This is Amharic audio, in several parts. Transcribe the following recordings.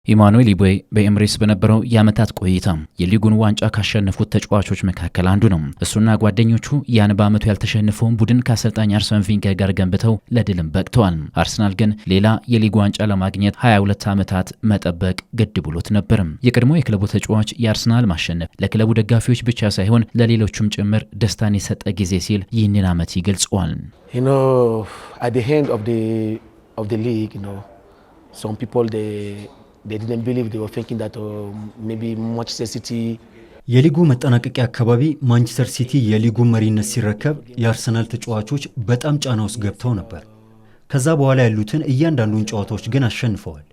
ኢማኑኤል ኢቦዬ በኤምሬትስ በነበረው የዓመታት ቆይታ የሊጉን ዋንጫ ካሸነፉት ተጫዋቾች መካከል አንዱ ነው። እሱና ጓደኞቹ ያን በዓመቱ ያልተሸነፈውን ቡድን ከአሰልጣኝ አርሰን ቬንገር ጋር ገንብተው ለድልም በቅተዋል። አርሰናል ግን ሌላ የሊጉ ዋንጫ ለማግኘት 22 ዓመታት መጠበቅ ግድ ብሎት ነበር። የቀድሞ የክለቡ ተጫዋች የአርሰናል ማሸነፍ ለክለቡ ደጋፊዎች ብቻ ሳይሆን ለሌሎቹም ጭምር ደስታን የሰጠ ጊዜ ሲል ይህንን ዓመት ይገልጸዋል። At the end of the league, some people they didn't believe. They were thinking that maybe Manchester City የሊጉ መጠናቀቂያ አካባቢ ማንቸስተር ሲቲ የሊጉ መሪነት ሲረከብ የአርሰናል ተጫዋቾች በጣም ጫና ውስጥ ገብተው ነበር። ከዛ በኋላ ያሉትን እያንዳንዱን ጨዋታዎች ግን አሸንፈዋል።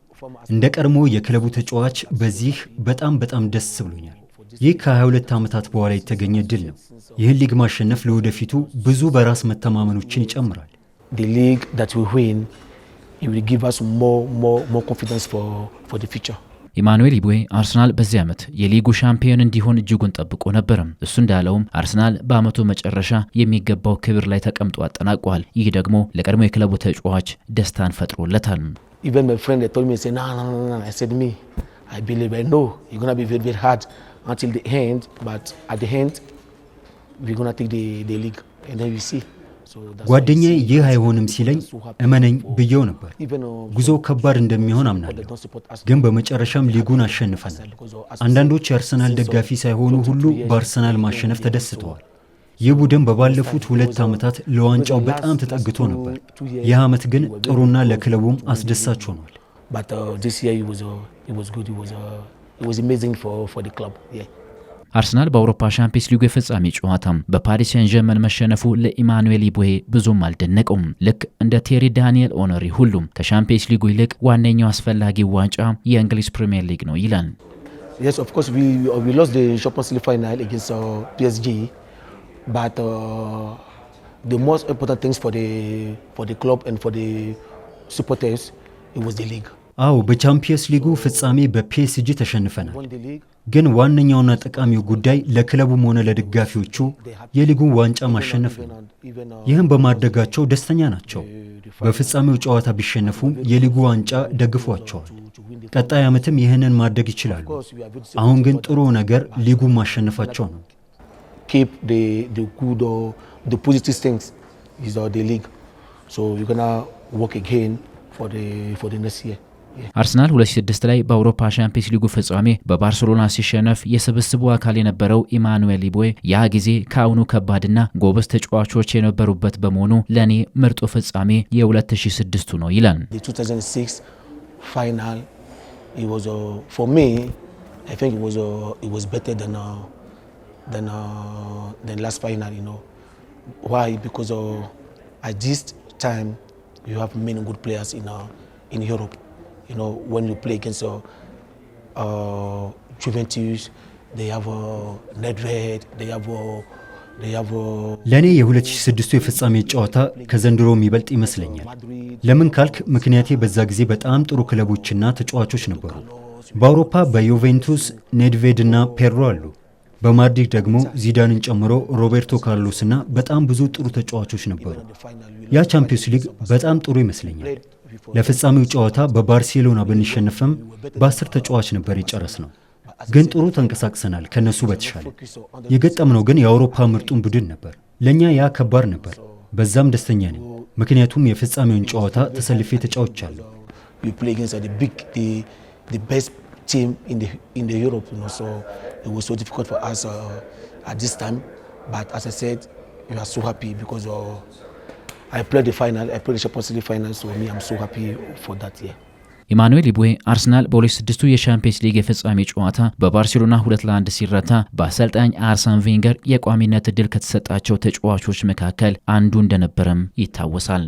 እንደ ቀድሞ የክለቡ ተጫዋች በዚህ በጣም ደስ ብሎኛል። ይህ ከ22 ዓመታት በኋላ የተገኘ ድል ነው። ይህን ሊግ ማሸነፍ ለወደፊቱ ብዙ በራስ መተማመኖችን ይጨምራል። The league that we win, it will give us more confidence for the future. ኢማኑኤል ኢቦዬ አርሰናል በዚህ ዓመት የሊጉ ሻምፒዮን እንዲሆን እጅጉን ጠብቆ ነበር። እሱ እንዳለውም አርሰናል በዓመቱ መጨረሻ የሚገባው ክብር ላይ ተቀምጦ አጠናቋል። ይህ ደግሞ ለቀድሞ የክለቡ ተጫዋች ደስታን ፈጥሮለታል። Even my friend they told me, say no. I said me, I believe, I know it's going to be very hard until the end, but at the end we're going to take the league and then we see. ጓደኛዬ ይህ አይሆንም ሲለኝ እመነኝ ብየው ነበር። ጉዞ ከባድ እንደሚሆን አምናለሁ፣ ግን በመጨረሻም ሊጉን አሸንፈናል። አንዳንዶች የአርሰናል ደጋፊ ሳይሆኑ ሁሉ በአርሰናል ማሸነፍ ተደስተዋል። ይህ ቡድን በባለፉት 2 ዓመታት ለዋንጫው በጣም ተጠግቶ ነበር። ይህ ዓመት ግን ጥሩና ለክለቡም አስደሳች ሆኗል። አርሰናል በአውሮፓ ሻምፒየንስ ሊግ የፍጻሜ ጨዋታ በፓሪስ ሴን ጀርመን መሸነፉ ለኢማኑኤል ኢቦዬ ብዙም አልደነቀውም። ልክ እንደ ቴሪ ዳንኤል ኦነሪ ሁሉም ከሻምፒየንስ ሊጉ ይልቅ ዋነኛው አስፈላጊ ዋንጫ የእንግሊዝ ፕሪሚየር ሊግ ነው ይላል። Yes, of course we lost the Champions League final against PSG, but the most important things for the club and for the supporters, it was the league. አዎ በቻምፒየንስ ሊጉ ፍጻሜ በፒኤስጂ ተሸንፈናል። ግን ዋነኛውና ጠቃሚው ጉዳይ ለክለቡም ሆነ ለደጋፊዎቹ የሊጉን ዋንጫ ማሸነፍ ነው። ይህም በማድረጋቸው ደስተኛ ናቸው። በፍጻሜው ጨዋታ ቢሸነፉም የሊጉ ዋንጫ ደግፏቸዋል። ቀጣይ ዓመትም ይህንን ማድረግ ይችላሉ። አሁን ግን ጥሩ ነገር ሊጉን ማሸነፋቸው ነው። Keep the good or the positive things is the league. So we're going to work again for the next year. አርሰናል 2006 ላይ በአውሮፓ ሻምፒየንስ ሊጉ ፍጻሜ በባርሴሎና ሲሸነፍ የስብስቡ አካል የነበረው ኢማኑኤል ኢቦዬ ያ ጊዜ ከአሁኑ ከባድና ጎበዝ ተጫዋቾች የነበሩበት በመሆኑ ለኔ ምርጡ ፍጻሜ የ2006 ነው ይላል። The 2006 final, it was for me, I think it was better than last final, Why? Because at this time you have many good players in Europe. When you play against Juventus, they have Nedved, they have ለኔ የ2006 የፍጻሜ ጨዋታ ከዘንድሮ የሚበልጥ ይመስለኛል። ለምን ካልክ ምክንያቴ በዛ ጊዜ በጣም ጥሩ ክለቦችና ተጫዋቾች ነበሩ። በአውሮፓ በዩቬንቱስ ኔድቬድ እና ፔሮ አሉ። በማድሪድ ደግሞ ዚዳንን ጨምሮ ሮቤርቶ ካርሎስ እና በጣም ብዙ ጥሩ ተጫዋቾች ነበሩ። ያ ቻምፒየንስ ሊግ በጣም ጥሩ ይመስለኛል። ለፍጻሜው ጨዋታ በባርሴሎና ብንሸነፍም በ10 ተጫዋች ነበር የጨረስነው። ግን ጥሩ ተንቀሳቅሰናል ከነሱ በተሻለ። የገጠምነው ግን የአውሮፓ ምርጡን ቡድን ነበር። ለኛ ያ ከባድ ነበር። በዛም ደስተኛ ነኝ፣ ምክንያቱም የፍጻሜውን ጨዋታ ተሰልፌ ተጫውቻለሁ። We play against the best team in the Europe, so it was so difficult for us at this time, but as I said, we are so happy because I played the final, I played the Champions League final, so I'm so happy for that year. ኢማኑኤል ኢቦዬ አርሰናል በ2006 የሻምፒየንስ ሊግ የፍጻሜ ጨዋታ በባርሴሎና 2-1 ሲረታ በአሰልጣኝ አርሰን ቬንገር የቋሚነት ዕድል ከተሰጣቸው ተጫዋቾች መካከል አንዱ እንደነበረም ይታወሳል።